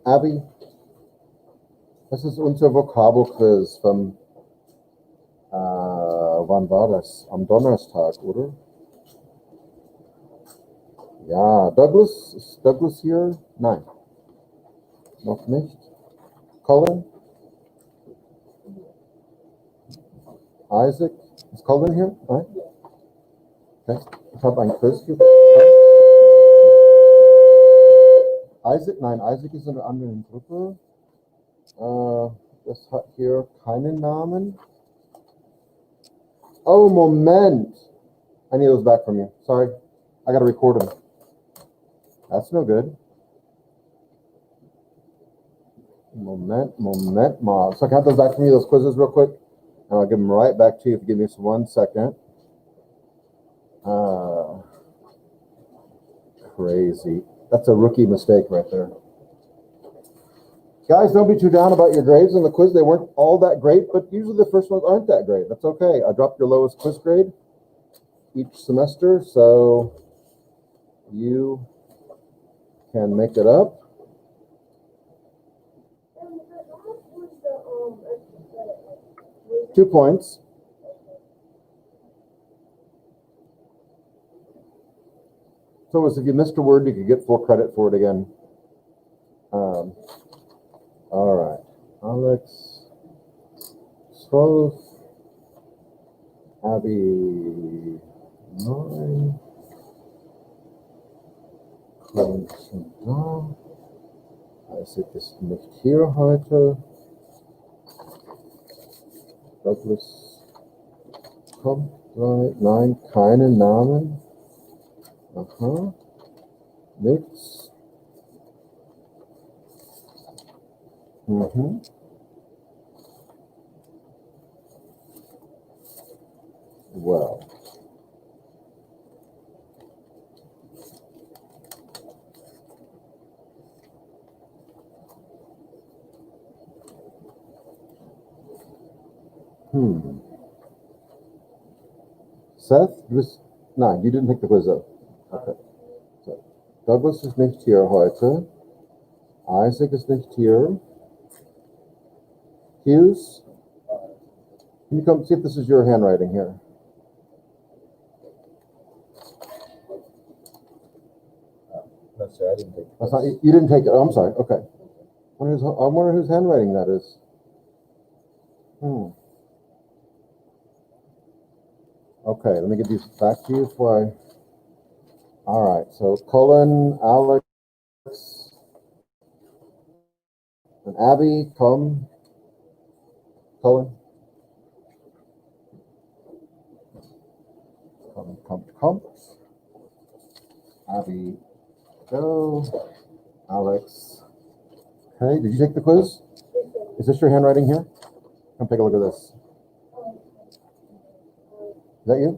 Abby, das ist unser Vokabelquiz vom, wann war das? Am Donnerstag, oder? Ja, Douglas, ist Douglas hier? Nein, noch nicht. Colin? Isaac? Ist Colin hier? Nein? Okay. Ich habe ein Quiz hier. Isaac? Nein, Isaac ist in einer anderen Gruppe. Das hat hier keinen Namen. Oh, Moment. I need those back from you. Sorry. I got to record them. That's no good. Moment. So I can have those back from you, those quizzes real quick. And I'll give them right back to you if you give me just 1 second. Crazy. That's a rookie mistake right there. Guys, don't be too down about your grades in the quiz. They weren't all that great, but usually the first ones aren't that great. That's okay. I dropped your lowest quiz grade each semester, so you can make it up. $2 points. So if you missed a word, you could get full credit for it again. All right. Alex, Sloth, Abby, 9, Clemson da. Isaac ist nicht hier heute. Douglas kommt 3. Nein, keine Namen. Aha. Nichts. Mhm. Well. Seth, nein, you didn't take the quiz though. Okay. So, Douglas ist nicht hier heute. Isaac ist nicht hier. Hughes, can you come see if this is your handwriting here? No, sir, I didn't take it. That's not, you didn't take it. Oh, I'm sorry. Okay. I wonder whose handwriting that is. Okay, let me get these back to you before I. All right, so Colin, Alex, and Abby, come. Colin. Come. Abby, go. Alex. Okay, did you take the quiz? Is this your handwriting here? Come take a look at this. Is that you?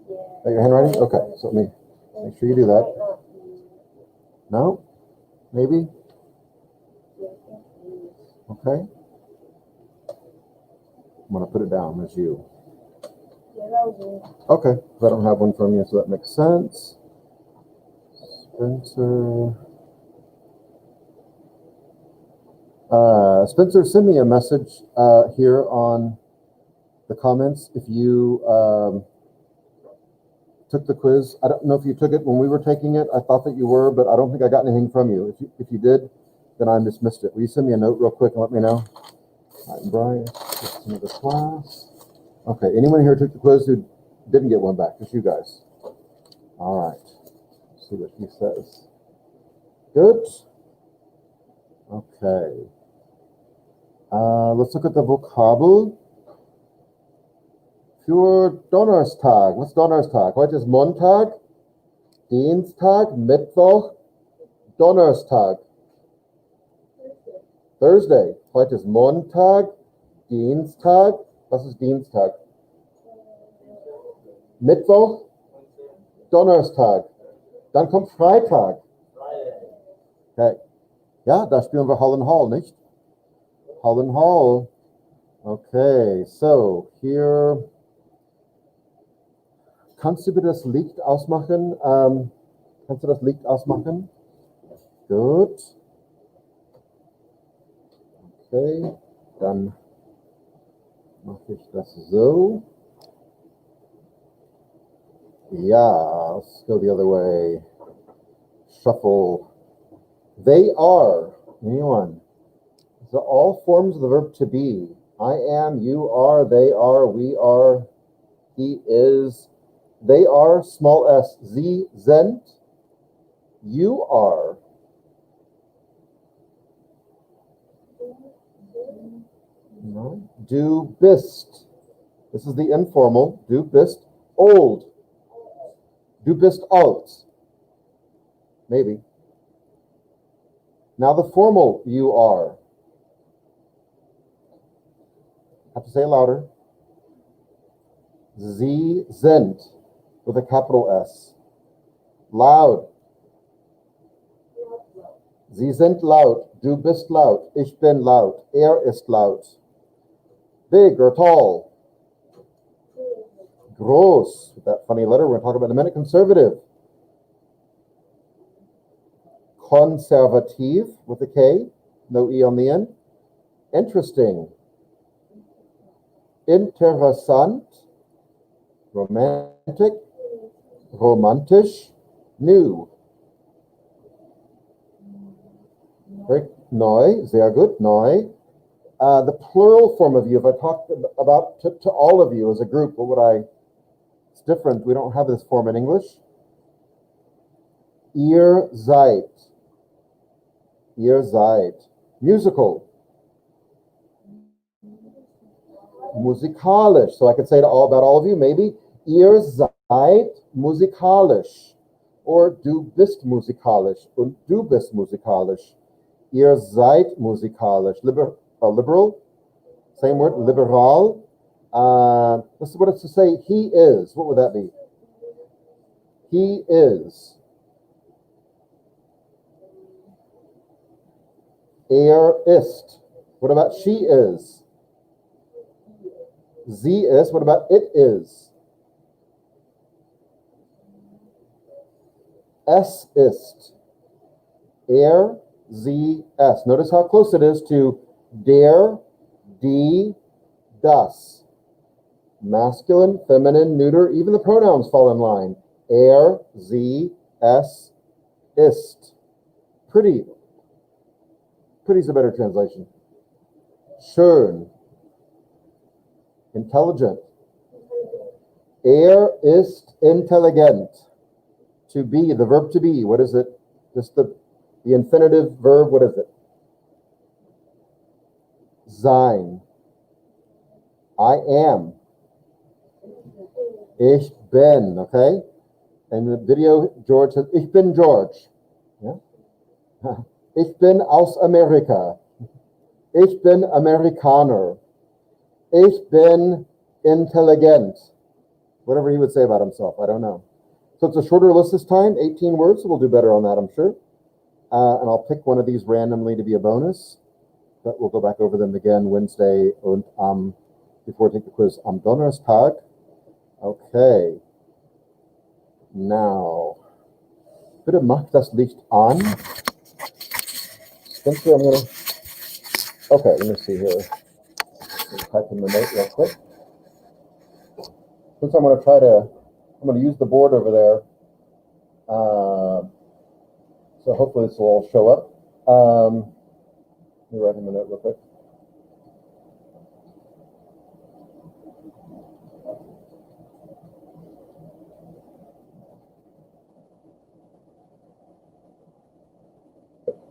Is that your handwriting? Okay, so let me make sure you do that. No? Maybe? Okay. I'm going to put it down as you. Okay, I don't have one from you, so that makes sense. Spencer, send me a message here on the comments if you took the quiz. I don't know if you took it when we were taking it. I thought that you were, but I don't think I got anything from you. If you did, then I just missed it. Will you send me a note real quick and let me know? All right, Brian, into the class. Okay, anyone here took the quiz who didn't get one back? Just you guys. All right. Let's see what he says. Good. Okay. Let's look at the vocabel. Für Donnerstag. What's Donnerstag? Heute ist Montag, Dienstag, Mittwoch, Donnerstag. Thursday. Heute ist Montag, Dienstag. Was ist Dienstag? Mittwoch, Donnerstag. Dann kommt Freitag. Okay. Ja, da spielen wir Holland Hall, nicht? Holland Hall. Okay, so here. Kannst du bitte das Licht ausmachen? Kannst du das Licht ausmachen? Gut. Okay, dann mache ich das so. Yeah, let's go the other way. Shuffle. They are. Anyone? So all forms of the verb to be. I am, you are, they are, we are, he is. They are, small s, sie sind. You are. No. Du bist. This is the informal. Du bist old. Du bist alt. Maybe. Now the formal you are. Have to say it louder. Sie sind with a capital S. Loud. Sie sind laut. Du bist laut. Ich bin laut. Ist laut. Big or tall. Groß. With that funny letter we're going to talk about in a minute. Conservative. Konservativ with a K. No E on the end. Interesting. Interessant. Romantic. Romantisch. New. Very neu. Sehr gut. Neu. The plural form of you, if I talked about to all of you as a group, what would I? It's different. We don't have this form in English. Ihr seid. Ihr seid. Musical. Musikalisch. So I could say about all of you, maybe. Ihr seid musikalisch. Or du bist musikalisch. Und du bist musikalisch. Ihr seid musikalisch. Liberal. Same word. Liberal. This is what it's to say. He is. What would that be? He is. Ist. What about she is? Sie ist. What about it is? Es ist. Sie, es. Notice how close it is to der, die, das. Masculine, feminine, neuter, even the pronouns fall in line. Sie, es, ist. Pretty. Pretty is a better translation. Schön. Intelligent. Ist intelligent. To be, the verb to be. What is it? Just the infinitive verb. What is it? Sein. I am. Ich bin. Okay? In the video, George says, Ich bin George. Yeah? Ich bin aus Amerika. Ich bin Amerikaner. Ich bin intelligent. Whatever he would say about himself, I don't know. So it's a shorter list this time, 18 words, so we'll do better on that, I'm sure. And I'll pick one of these randomly to be a bonus, but we'll go back over them again Wednesday und before we take the quiz am Donnerstag. Okay. Now, bitte mach das Licht an. Spencer, I'm gonna. Okay, let me see here. Type in the note real quick. Since I'm gonna use the board over there. So hopefully this will all show up. Let me write him a note real quick.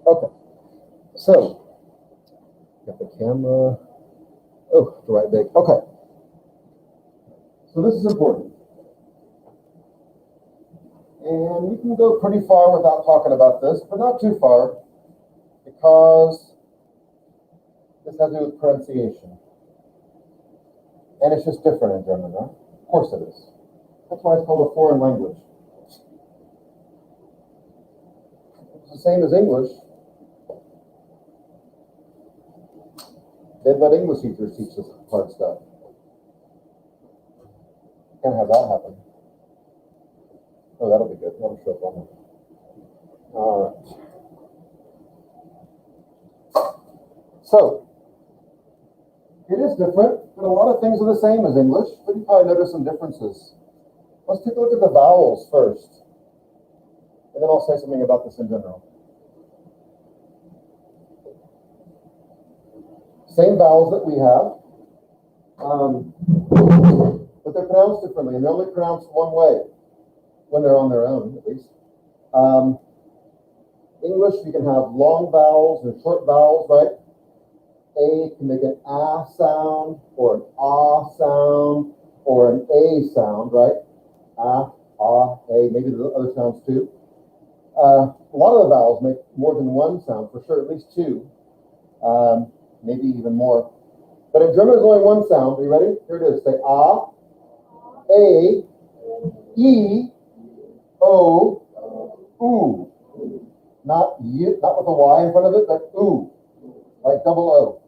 Okay. So, got the camera. Oh, the right big. Okay. So this is important. And we can go pretty far without talking about this, but not too far, because this has to do with pronunciation. And it's just different in German, right? Of course it is. That's why it's called a foreign language. It's the same as English. They'd let English teachers teach this hard stuff. Can't have that happen. Oh, that'll be good. That'll show up on there. All right. So, different, but a lot of things are the same as English, but you probably notice some differences. Let's take a look at the vowels first, and then I'll say something about this in general. Same vowels that we have, but they're pronounced differently, and they're only pronounced one way when they're on their own, at least. English, you can have long vowels and short vowels, right? A can make an ah sound, or an ah sound, or an a sound, right? Ah, ah, a, maybe the other sounds too. A lot of the vowels make more than one sound, for sure, at least two, maybe even more. But in German, there's only one sound. Are you ready? Here it is. Say ah, a, e, o, oo. Not y, not with a y in front of it, but oo, like double O.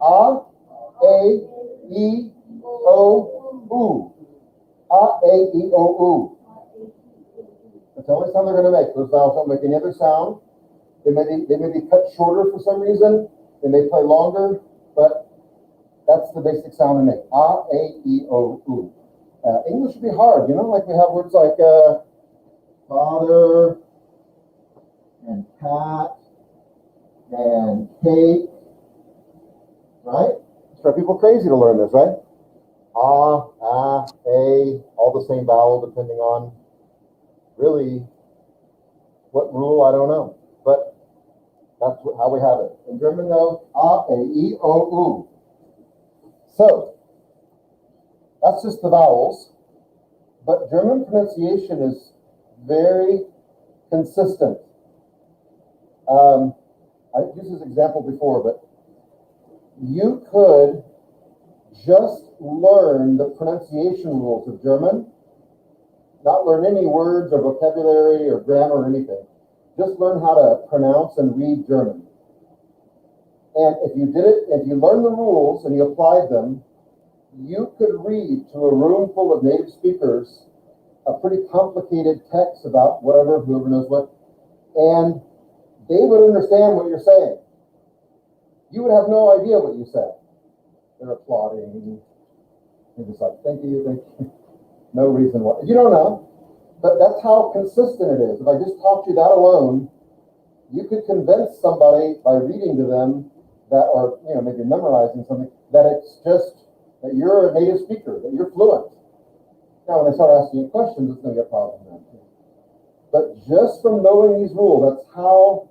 Ah, a, e, o, oo. Ah, a, e, o, oo. That's the only sound they're going to make. Those vowels don't make any other sound. They may be cut shorter for some reason. They may play longer, but that's the basic sound they make. Ah, a, e, o, oo. English would be hard, you know, like we have words like father and cat and cake, right? It's for people crazy to learn this, right? Ah, ah, a, all the same vowel depending on really what rule, I don't know. But that's how we have it. In German, though, ah, a, e, o, oo. So, that's just the vowels. But German pronunciation is very consistent. I've used this example before, but you could just learn the pronunciation rules of German, not learn any words or vocabulary or grammar or anything. Just learn how to pronounce and read German. And if you did it, if you learned the rules and you applied them, you could read to a room full of native speakers a pretty complicated text about whatever, whoever knows what, and they would understand what you're saying. You would have no idea what you said. They're applauding. They're just like, thank you, thank you. No reason why. You don't know. But that's how consistent it is. If I just taught you that alone, you could convince somebody by reading to them that, or maybe memorizing something, that it's just that you're a native speaker, that you're fluent. Now, when they start asking you questions, it's going to get problems then. But just from knowing these rules, that's how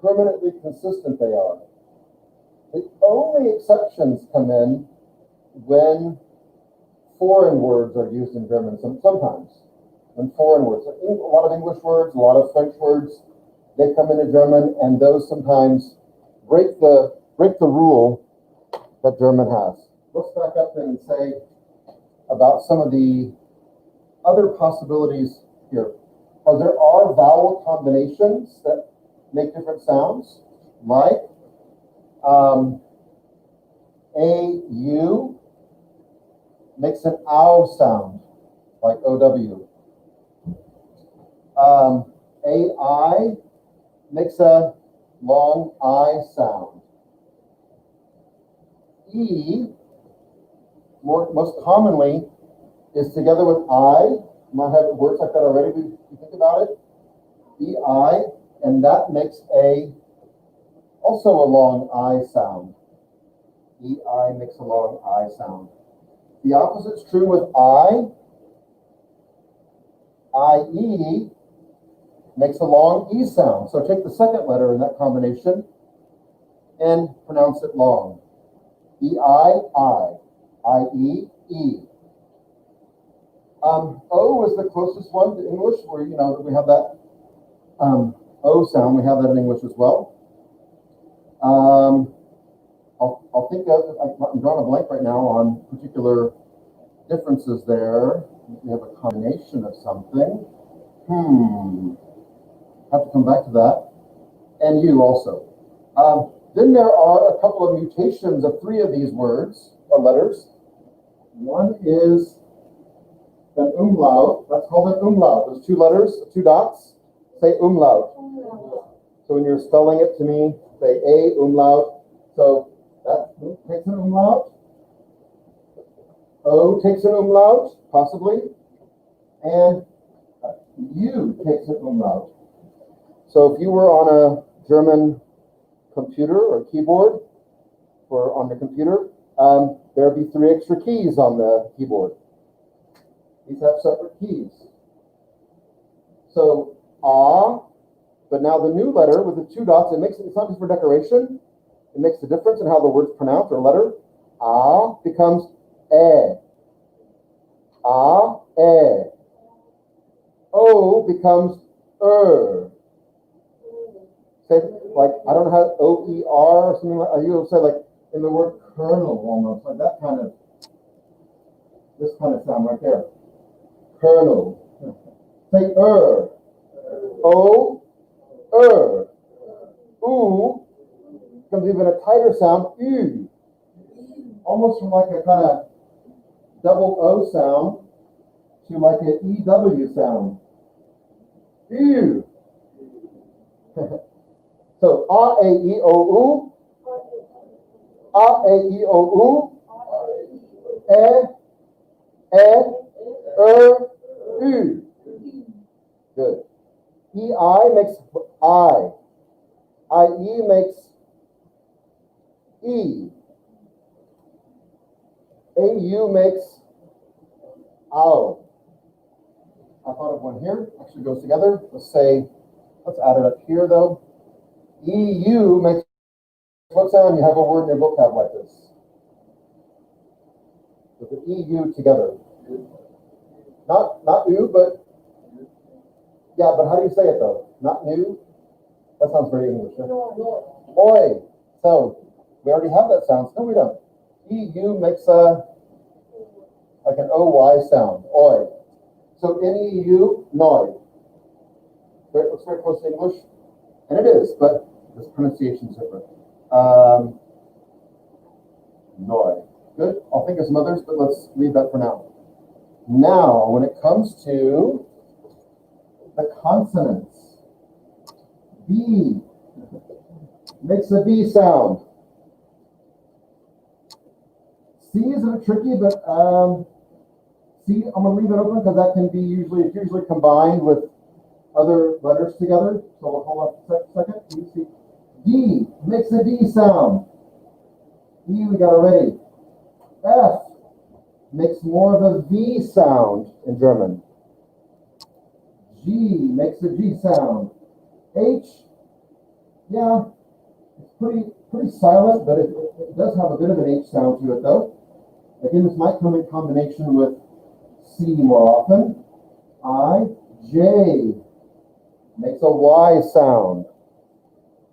permanently consistent they are. The only exceptions come in when foreign words are used in German, sometimes. When foreign words, a lot of English words, a lot of French words, they come into German, and those sometimes break the rule that German has. Let's back up then and say about some of the other possibilities here. There are vowel combinations that make different sounds, like A-U makes an ow sound, like O-W. A-I makes a long I sound. E, most commonly, is together with I. You might have words like that already if you think about it. E-I, and that makes also a long I sound. E-I makes a long I sound. The opposite's true with I-E makes a long E sound. So take the second letter in that combination and pronounce it long. E-I-I, I-E, E. O is the closest one to English, where we have that O sound. We have that in English as well. I'll think of. I'm drawing a blank right now on particular differences there. We have a combination of something. Have to come back to that. And U also. Then there are a couple of mutations of three of these words or letters. One is an umlaut. That's called an umlaut. Those two letters, two dots, say umlaut. So when you're spelling it to me, say a umlaut. So that takes an umlaut. O takes an umlaut, possibly, and U takes an umlaut. So if you were on a German computer or keyboard, or on the computer, there'd be 3 extra keys on the keyboard. These have separate keys. So but now the new letter with the 2 dots, it's not just for decoration, it makes a difference in how the word's pronounced or letter. Becomes e. E. O becomes Say, like, I don't know how, O-E-R or something like, you'll say like in the word kernel almost, like that kind of, this kind of sound right there. Kernel. Say O, oo becomes even a tighter sound, ü. Almost from like a kind of double O sound to like an EW sound. Ü. So A-E-I-O-U, A-E-I-O-U, U. Good. E-I makes I. I-E makes E. A-U makes ow. I thought of one here. Actually goes together. Let's add it up here though. EU makes what sound? You have a word in your vocab like this. With the EU together. Not new, but yeah, but how do you say it though? Not new? That sounds very English. Huh? Oi. So we already have that sound. No, we don't. EU makes like an OY sound. Oi. So NEU, noi. Looks very close to English. And it is, but this pronunciation is different. Noi. Good. I'll think of some others, but let's leave that for now. Now, when it comes to the consonants, B makes a B sound. C is a bit tricky, but C, I'm going to leave it open because that can be usually combined with other letters together. So we'll hold on a second. D makes a D sound. E we got already. F makes more of a V sound in German. G makes a G sound. H, yeah, it's pretty silent, but it does have a bit of an H sound to it though. Again, this might come in combination with C more often. I, J makes a Y sound.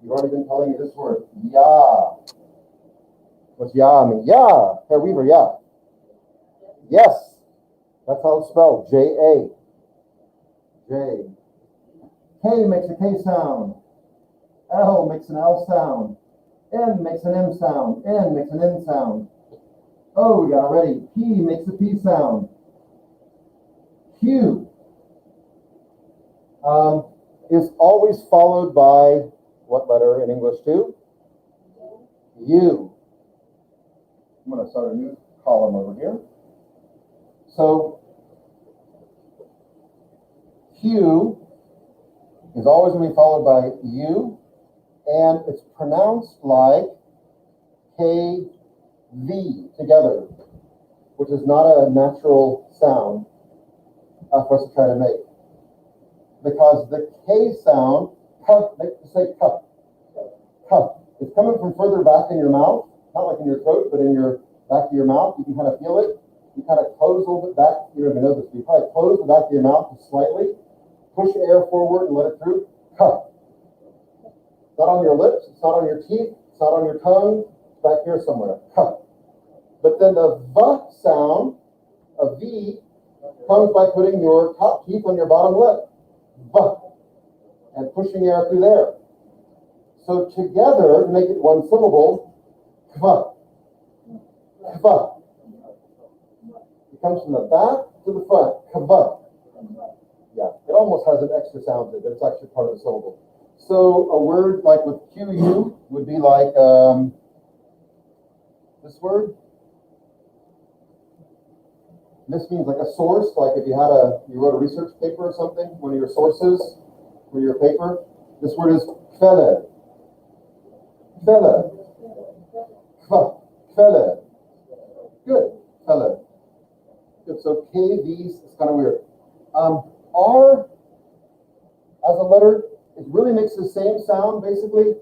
You've already been telling me this word. Ya. What's ya mean? Ya. Herr Weaver, ya. Yes. That's how it's spelled. J-A. J. K makes a K sound. L makes an L sound. M makes an M sound. N makes an N sound. O, we got already. P makes a P sound. Q is always followed by what letter in English too? U. I'm going to start a new column over here. So Q is always going to be followed by U, and it's pronounced like KV together, which is not a natural sound for us to try to make. Because the K sound, say cup, cup. It's coming from further back in your mouth, not like in your throat, but in your back of your mouth. You can kind of feel it. You kind of close a little bit back. You don't even know this, but you probably close the back of your mouth slightly. Push air forward and let it through. Cup. It's not on your lips. It's not on your teeth. It's not on your tongue. It's back here somewhere. Cup. But then the V sound, a V, comes by putting your top teeth on your bottom lip. V. And pushing air through there. So together, to make it one syllable, kva. Kva. It comes from the back to the front. Kva. Yeah, it almost has an extra sound to it, but it's actually part of the syllable. So a word like with QU would be like this word. This means like a source, like if you wrote a research paper or something, one of your sources for your paper. This word is Quelle. Quelle. Quelle. Good. Quelle. Good. So KVs is kind of weird. R as a letter, it really makes the same sound basically,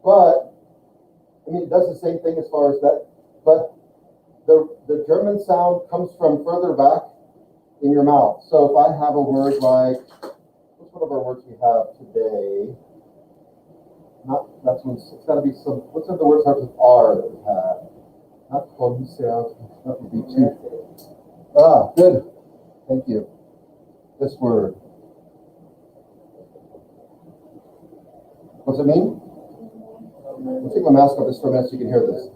but I mean it does the same thing as far as that, but the German sound comes from further back in your mouth. So if I have a word like, what's one of our words we have today? That's one, it's got to be some, what's the word starts with R that we have? Not Concept, that would be too. Good. Thank you. This word. What's it mean? I'll take my mask off just for a minute so you can hear this.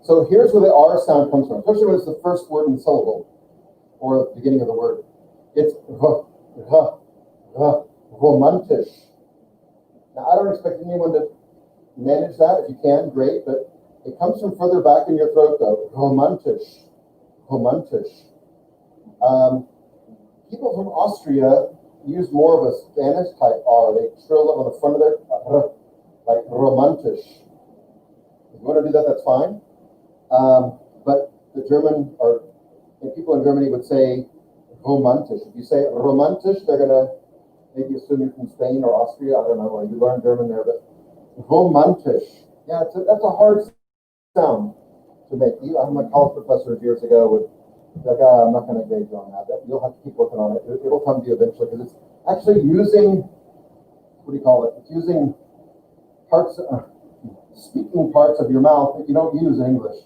So here's where the R sound comes from, especially when it's the first word in the syllable or the beginning of the word. It's romantisch. Now, I don't expect anyone to manage that. If you can, great, but it comes from further back in your throat, though. Romantisch. Romantisch. People from Austria use more of a Spanish type R. They trill it on the front of their, like romantisch. If you want to do that, that's fine. But the German, or people in Germany would say romantisch. If you say romantisch, they're going to maybe assume you're from Spain or Austria. I don't know. You learn German there, but romantisch. Yeah, that's a hard sound to make. I had my college professor years ago would like, I'm not going to engage on that. You'll have to keep working on it. It'll come to you eventually because it's actually using, what do you call it? It's using parts, speaking parts of your mouth that you don't use in English.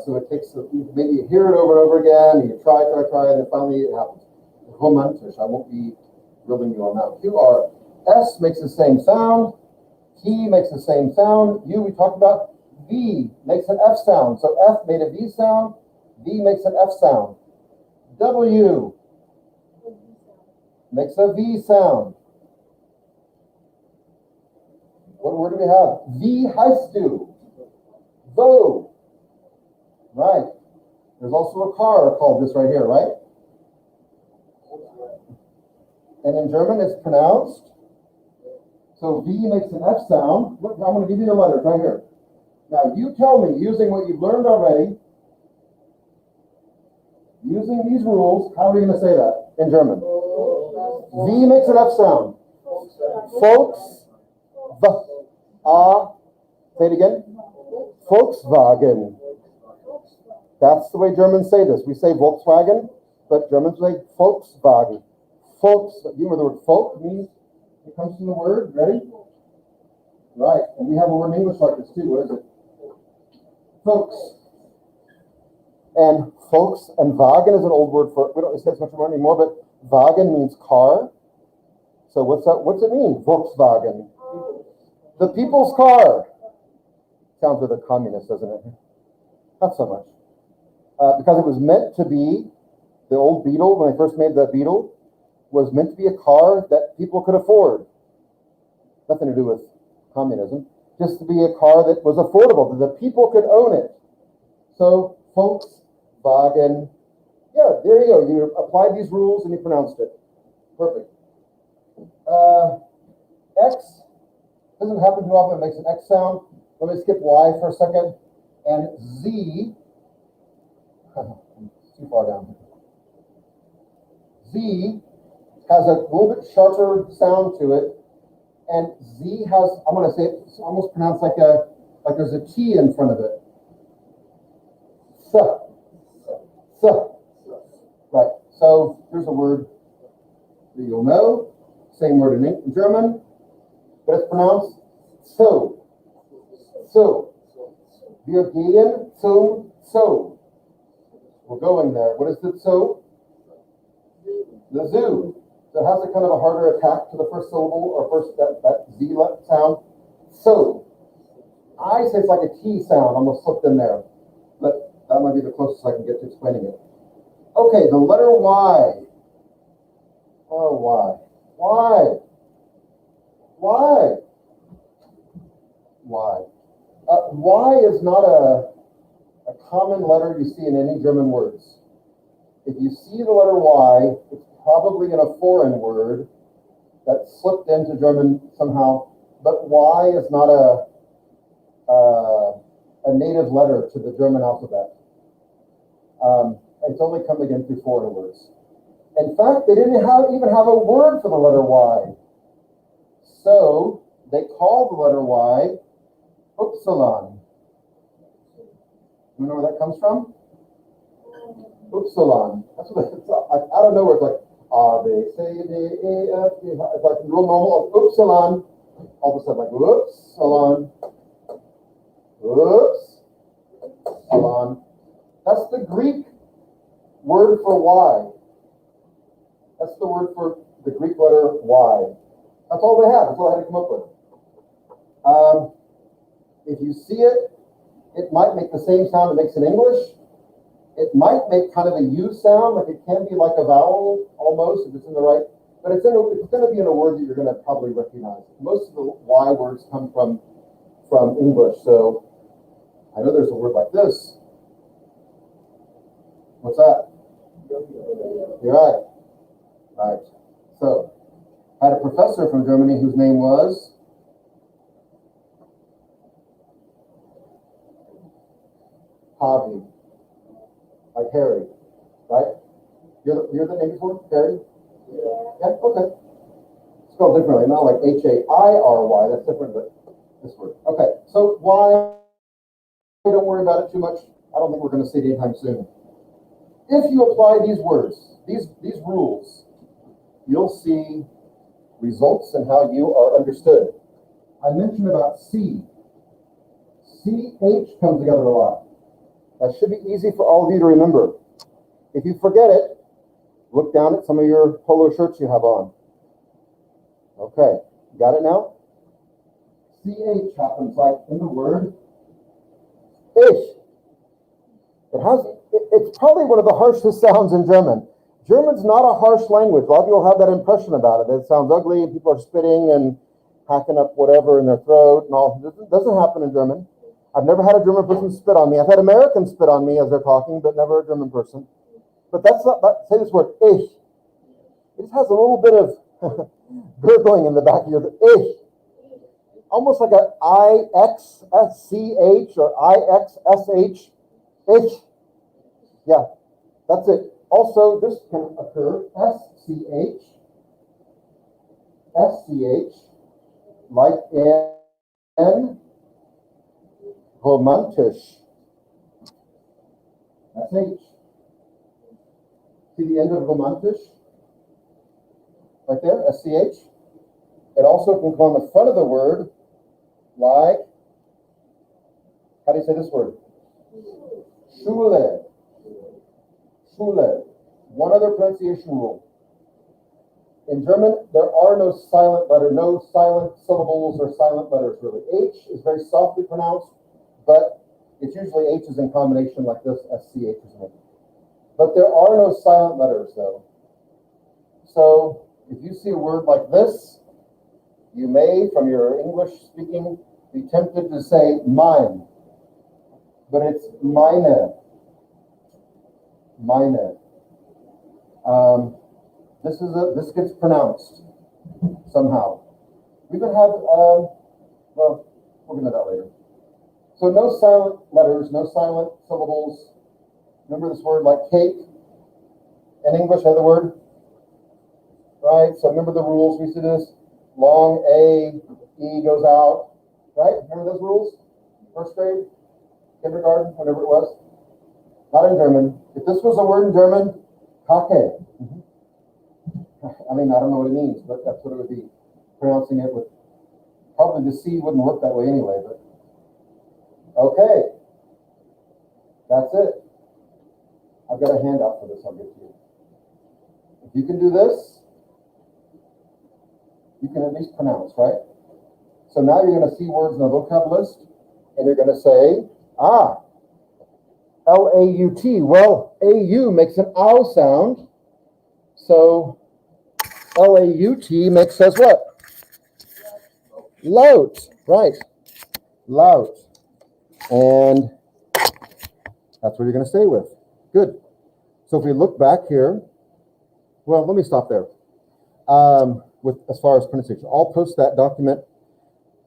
So it takes, maybe you hear it over and over again, and you try, and then finally it happens. Romantisch. I won't be drilling you on that. QR. S makes the same sound. T makes the same sound. U we talked about. V makes an F sound. So F made a V sound. V makes an F sound. W makes a V sound. What word do we have? Wie heißt du? Wo. Right. There's also a car called this right here, right? And in German it's pronounced. So V makes an F sound. Look, I'm going to give you the letters right here. Now you tell me, using what you've learned already, using these rules, how are we going to say that in German? V makes an F sound. Volks. Say it again. Volkswagen. That's the way Germans say this. We say Volkswagen, but Germans say Volkswagen. Volks. You know the word folk means it comes from the word. Ready? Right. And we have a word in English like this too. What is it? Folks. And folks and Wagen is an old word for, we don't say as much about it anymore, but Wagen means car. So what's that? What's it mean? Volkswagen. The people's car. Sounds like a communist, doesn't it? Not so much. Because it was meant to be, the old Beetle, when they first made the Beetle, was meant to be a car that people could afford. Nothing to do with communism. Just to be a car that was affordable, that the people could own it. So, Volkswagen. Yeah, there you go. You applied these rules and you pronounced it. Perfect. X doesn't happen too often. It makes an X sound. Let me skip Y for a second. And Z, too far down. Z has a little bit sharper sound to it. And Z has, I'm going to say it's almost pronounced like there's a T in front of it. So. Right. So here's a word that you'll know. Same word in German, but it's pronounced so. So. Wir gehen zum Zoo. We're going there. What is the zoo? The zoo. So it has a kind of a harder attack to the first syllable or first that Z sound. So. I say it's like a T sound, almost slipped in there. But that might be the closest I can get to explaining it. Okay, the letter Y. Oh, why? Why? Why? Why? Y is not a common letter you see in any German words. if you see the letter Y, it's probably in a foreign word that slipped into German somehow, but Y is not a native letter to the German alphabet. It's only coming in through foreign words. In fact, they didn't even have a word for the letter Y. So they call the letter Y Upsilon. You know where that comes from? Upsilon. That's what it's like, out of nowhere. It's like A, B, C, D, E, F, G. It's like real normal. Upsilon. All of a sudden, like Upsilon. Upsilon. That's the Greek word for Y. That's the word for the Greek letter Y. That's all they had. That's all I had to come up with. If you see it, it might make the same sound it makes in English. It might make kind of a U sound, like it can be like a vowel almost if it's in the right, but it's going to be in a word that you're going to probably recognize. Most of the Y words come from English, so I know there's a word like this. What's that? You're right. Right. So, I had a professor from Germany whose name was Harvey, like Harry, right? You're the name before Harry? Yeah. Okay. It's spelled differently, not like H-A-I-R-Y. That's different, but this word. Okay. So why? Don't worry about it too much. I don't think we're going to see it anytime soon. If you apply these words, these rules, you'll see results in how you are understood. I mentioned about C. CH comes together a lot. That should be easy for all of you to remember. If you forget it, look down at some of your polo shirts you have on. Okay, got it now? CH happens like in the word ich. It's probably one of the harshest sounds in German. German's not a harsh language. A lot of people have that impression about it. It sounds ugly and people are spitting and hacking up whatever in their throat and all. It doesn't happen in German. I've never had a German person spit on me. I've had Americans spit on me as they're talking, but never a German person. But that's not, say this word, ich. It just has a little bit of gurgling in the back of your, ich. Almost like a I-X-S-C-H or I-X-S-H, ich. Yeah, that's it. Also, this can occur, S-C-H, S-C-H, like in romantisch. That's H. See the end of romantisch? Right there, S-C-H. It also can go on the front of the word, like, how do you say this word? Schule. Schule. One other pronunciation rule. In German, there are no silent letters, no silent syllables or silent letters, really. H is very softly pronounced, but it's usually H is in combination like this, S-C-H is in it. But there are no silent letters, though. So if you see a word like this, you may, from your English speaking, be tempted to say mine, but it's meine. Meine. This gets pronounced somehow. We could have, well, we'll get into that later. So no silent letters, no silent syllables. Remember this word like cake? In English, another word? Right, so remember the rules. We see this. Long A, E goes out. Right, remember those rules? First grade, kindergarten, whatever it was. Not in German. If this was a word in German, Kake. I mean, I don't know what it means, but that's what it would be. Pronouncing it with, probably the C wouldn't work that way anyway, but. Okay. That's it. I've got a handout for this I'll get to you. If you can do this, you can at least pronounce, right? So now you're going to see words in the vocab list, and you're going to say, L-A-U-T. Well, A-U makes an ow sound, so L-A-U-T makes us what? Laut, right. Laut. And that's what you're going to stay with. Good. So if we look back here, well, let me stop there. With as far as pronunciation, I'll post that document,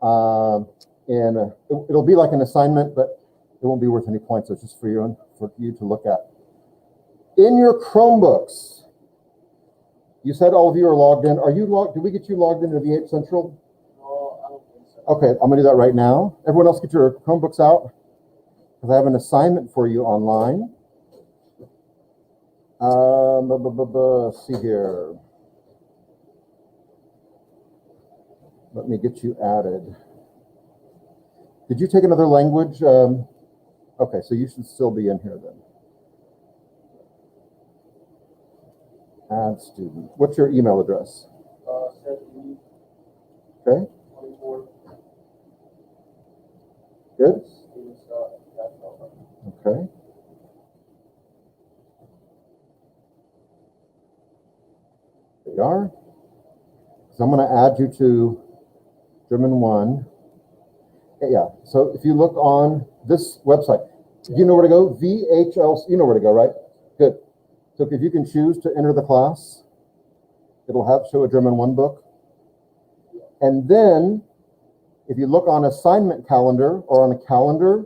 and it'll be like an assignment, but it won't be worth any points. It's just for you to look at. In your Chromebooks, you said all of you are logged in. Are you logged? Did we get you logged into V8 Central? No, I don't think so. Okay, I'm gonna do that right now. Everyone else get your Chromebooks out, because I have an assignment for you online. Let's see here. Let me get you added. Did you take another language? Okay, so you should still be in here then. Add student. What's your email address? 70, Okay, 24, good. Steven Scott, that's all. Okay. There you are. So I'm going to add you to German 1. Yeah, so if you look on this website, do you know where to go? VHL, you know where to go, right? Good. So if you can choose to enter the class, it'll show a German 1 book. And then if you look on assignment calendar or on a calendar,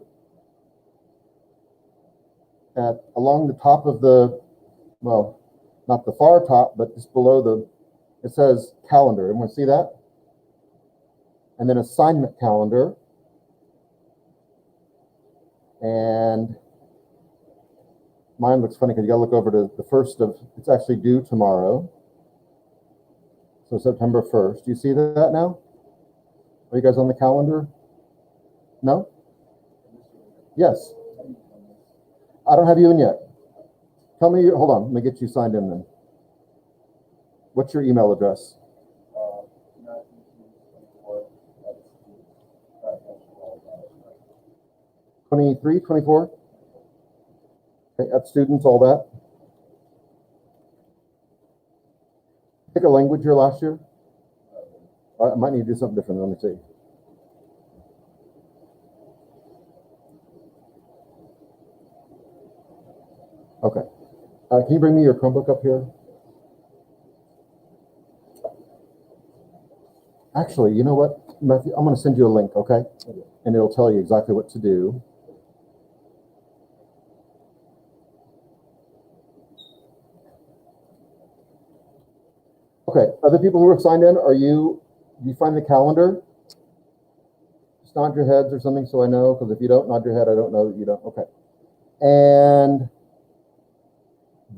along the top of the, well, not the far top, but just below it says calendar. Everyone see that? And then assignment calendar. And mine looks funny because you got to look over to the 1st of, it's actually due tomorrow. So September 1st. Do you see that now? Are you guys on the calendar? No? Yes. I don't have you in yet. Tell me, hold on, let me get you signed in then. What's your email address? 23, 24? Okay, at students, all that. Pick a language here last year. All right, I might need to do something different. Let me see. Okay. Can you bring me your Chromebook up here? Actually, you know what, Matthew? I'm going to send you a link, okay? And it'll tell you exactly what to do. Okay, other people who are signed in, do you find the calendar? Just nod your heads or something so I know, because if you don't nod your head, I don't know that you don't. Okay. And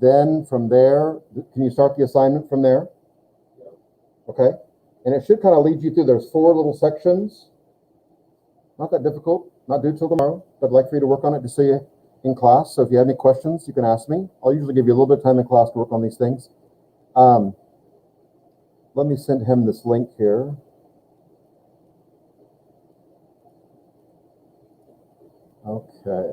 then from there, can you start the assignment from there? Okay. And it should kind of lead you through. There's 4 little sections. Not that difficult, not due till tomorrow, but I'd like for you to work on it to see you in class. So if you have any questions, you can ask me. I'll usually give you a little bit of time in class to work on these things. Let me send him this link here. Okay.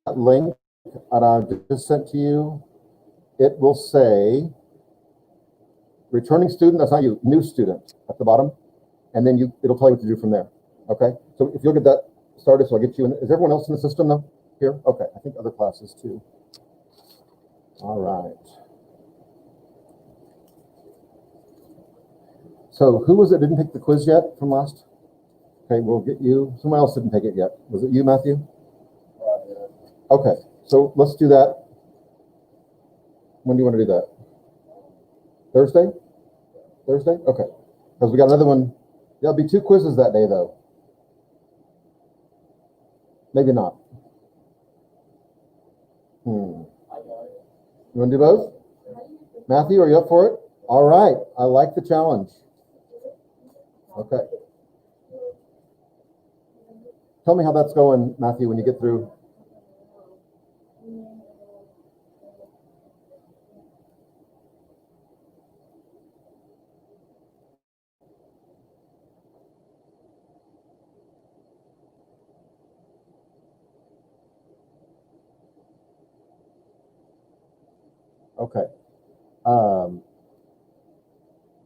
That link that I've just sent to you, it will say returning student, that's not you, new student at the bottom. And then it'll tell you what to do from there. Okay. So if you'll get that started, so I'll get you in. Is everyone else in the system though? Here? Okay. I think other classes too. All right. So who was it didn't take the quiz yet from last? Okay, we'll get you. Someone else didn't take it yet. Was it you, Matthew? Okay, so let's do that. When do you want to do that? Thursday? Thursday? Okay. Because we got another one. There'll be 2 quizzes that day though. Maybe not. You want to do both? Matthew, are you up for it? All right. I like the challenge. Okay. Tell me how that's going, Matthew, when you get through. Okay.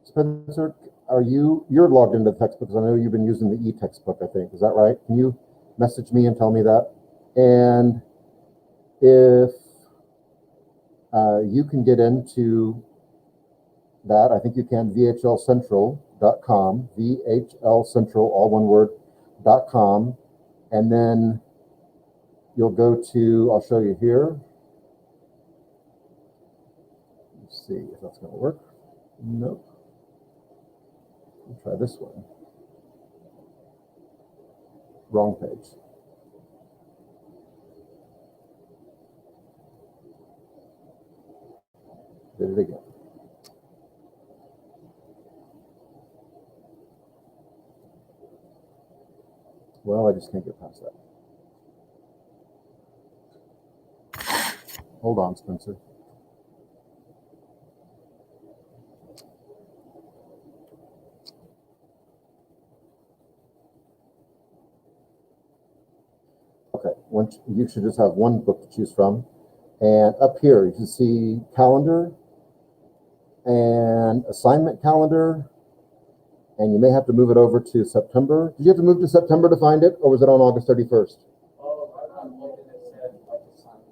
Spencer, you're logged into the textbook because I know you've been using the e-textbook, I think. Is that right? Can you message me and tell me that? And if you can get into that, I think you can, vhlcentral.com, vhlcentral, all one word, .com, and then you'll go to, I'll show you here. Let's see if that's going to work. Nope. I'll try this one. Wrong page. Did it again. Well, I just can't get past that. Hold on, Spencer. Okay, you should just have one book to choose from. And up here, you can see calendar and assignment calendar. And you may have to move it over to September. Did you have to move to September to find it, or was it on August 31st? Oh, I'm looking at said like assignments.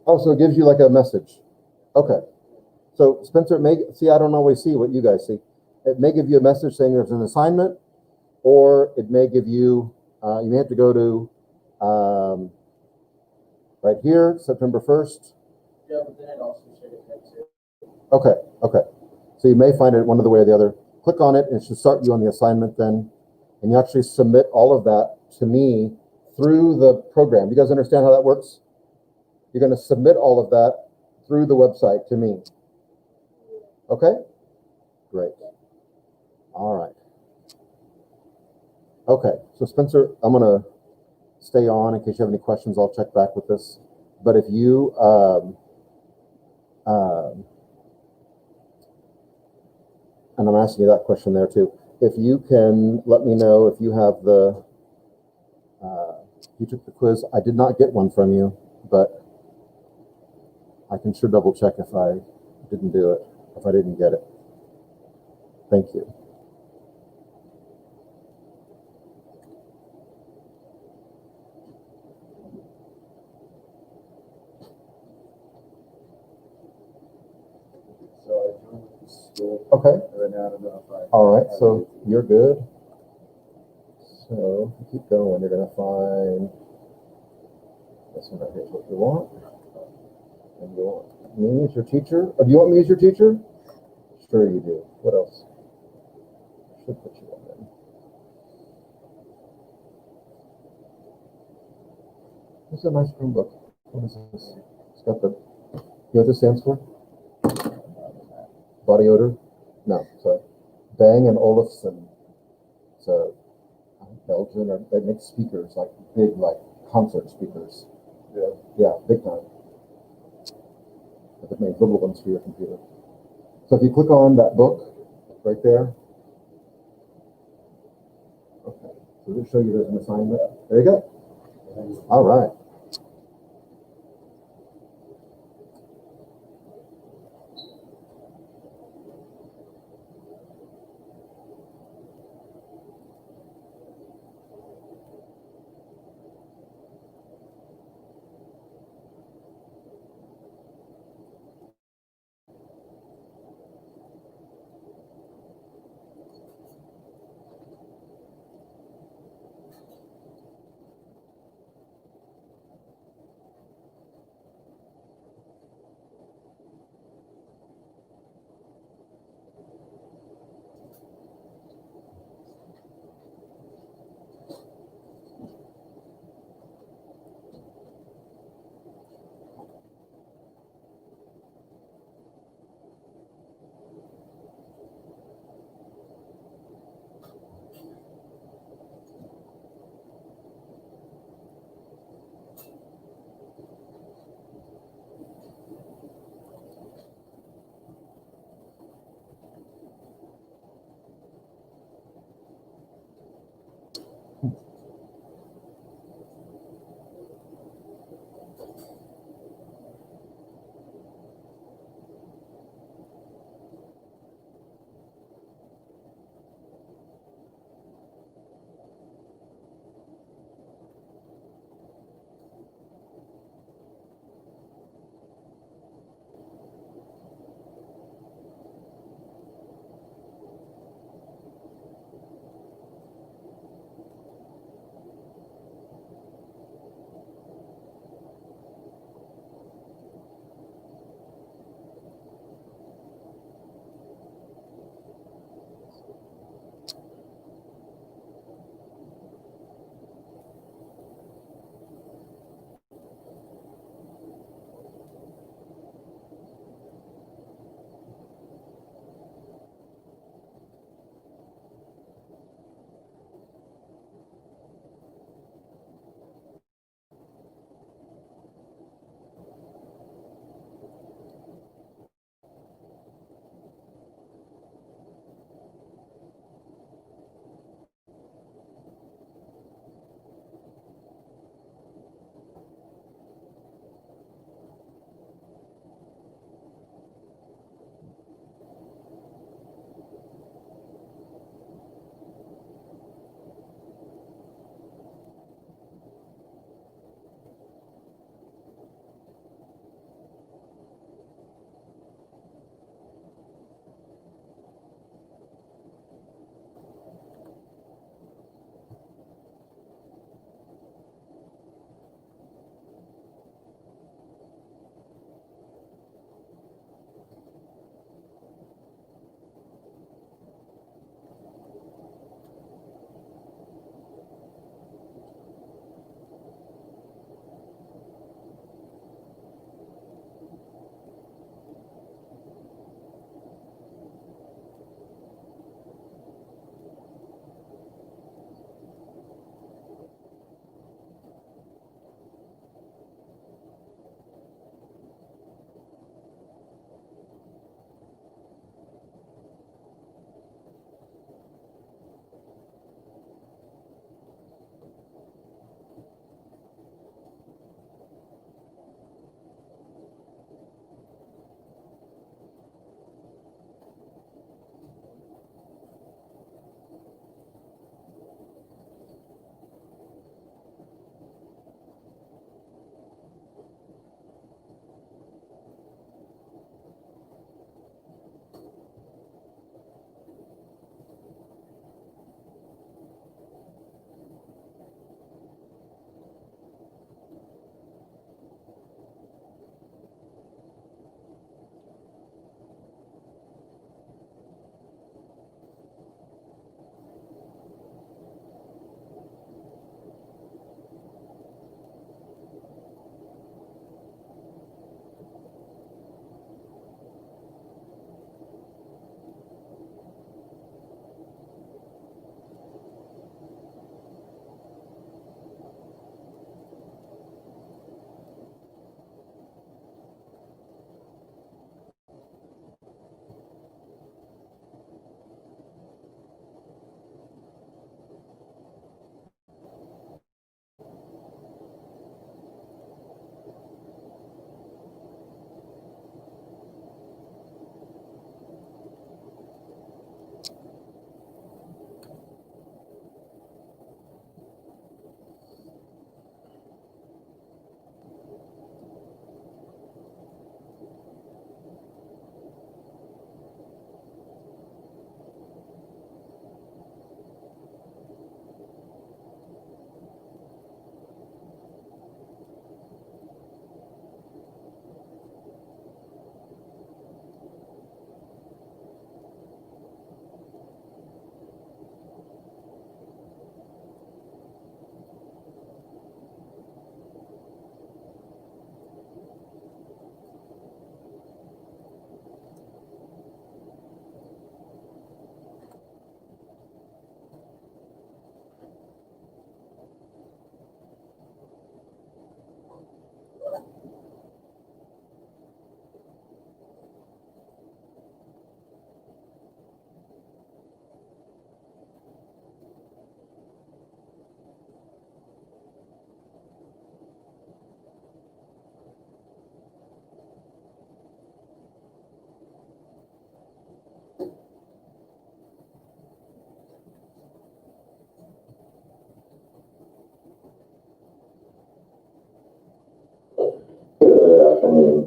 Oh, so it gives you like a message. Okay. So Spencer, I don't always see what you guys see. It may give you a message saying there's an assignment, or it may give you, you may have to go to right here, September 1st. Yeah, but then it also should have next year. Okay. So you may find it one of the way or the other. Click on it and it should start you on the assignment then. And you actually submit all of that to me through the program. You guys understand how that works? You're going to submit all of that through the website to me. Okay? Great. All right. Okay, so Spencer, I'm going to stay on in case you have any questions. I'll check back with this. But if you, and I'm asking you that question there too. If you can let me know if you have you took the quiz. I did not get one from you, but I can sure double check if I didn't do it, if I didn't get it. Thank you. So I joined the school. Okay. Right now, I don't know if I. All right, so you're good. So keep going. You're going to find this one right here is what you want. And you want me as your teacher? Or do you want me as your teacher? Sure you do. What else? Should put you on there. This is a nice Chromebook. What is this? It's got the, you know what this stands for? Body odor? No, sorry. Bang and Olufsen. It's a Belgian, or they make speakers, like big, like concert speakers. Yeah, big time. But they make little ones for your computer. So if you click on that book right there, okay, so it'll show you there's an assignment. There you go. All right.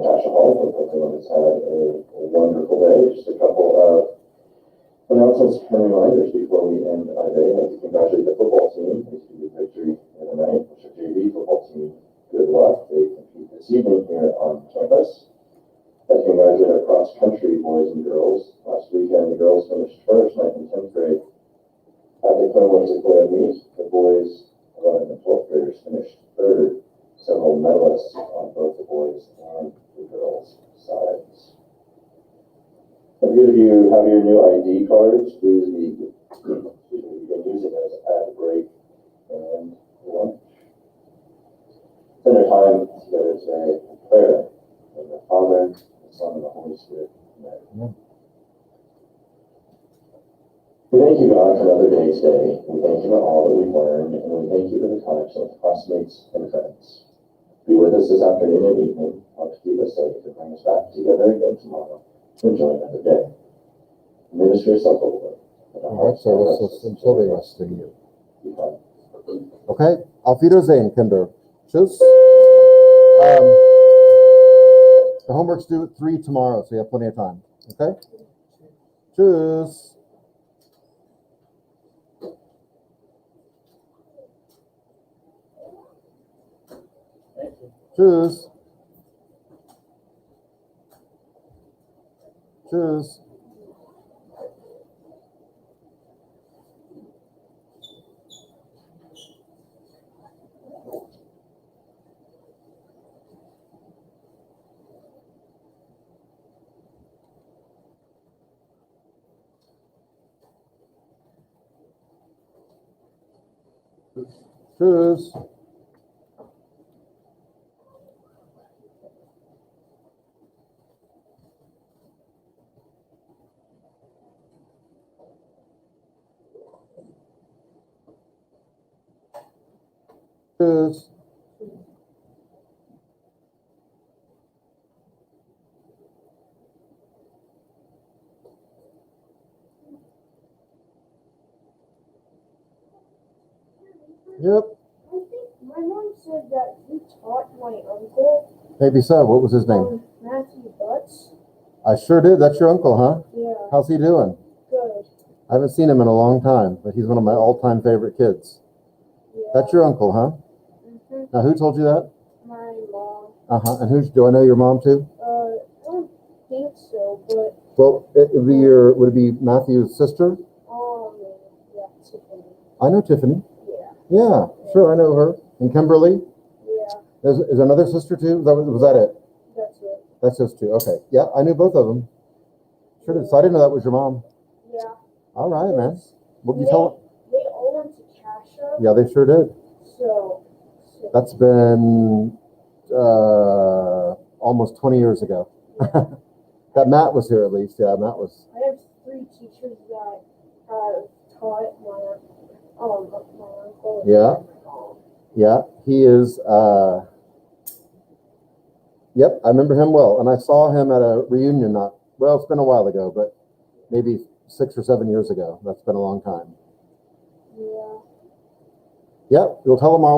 Hall. Hope everyone has had a wonderful day. Just a couple of announcements and reminders before we end our day. I'd like to congratulate the football team. They should be victory in the night. Worcester JV football team, good luck. They compete this evening here on campus. I congratulate our cross-country boys and girls. Last weekend, the girls finished first, 9th and 10th grade at the Claremont Sequoia meet. The boys, 11th and 12th graders, finished third. Several medalists on both the boys and the girls' sides. If either of you have your new ID cards, please begin using those at the break and lunch. Spend our time together today in prayer in the Father, the Son, and the Holy Spirit. Amen. We thank you, God, for another day today. We thank you for all that we've learned, and we thank you for the times with classmates and friends. Be with us this afternoon and evening. Help to keep us safe and bring us back together again tomorrow to enjoy another day. Minister yourself, O Lord. All right, so let's until they rest in you. Be kind. Okay, Auf Wiedersehen, Kinder. Tschüss. The homework's due at 3 tomorrow, so you have plenty of time. Okay? Tschüss. Thank you. Tschüss. Tschüss. Tschüss. Tschüss. Yep, I think my mom said that you taught my uncle, maybe so. What was his name? Matthew Butts. I sure did. That's your uncle, huh? Yeah, How's he doing? good. I haven't seen him in a long time, but he's one of my all-time favorite kids. Yeah. That's your uncle, huh? Mhm. Now, who told you that? My mom. Uh-huh. And do I know your mom too? I don't think so, but Well, would it be Matthew's sister? yeah, Tiffany. I know Tiffany. Yeah, Yeah, sure, I know her. And Kimberly? yeah, Is another sister too? Was that it? that's it. That's those two. Okay. Yeah, I knew both of them. Sure did. So I didn't know that was your mom. Yeah. All right, man. What you They, tell? they all went to Cash Up, Yeah, they sure did. so That's been almost 20 years ago. That Matt was here at least. Yeah, Matt was. I have 3 teachers that have taught my uncle. Yeah. Yeah, he is. Yep, I remember him well, and I saw him at a reunion. It's been a while ago, but maybe 6 or 7 years ago. That's been a long time. Yeah. Yep, you'll tell him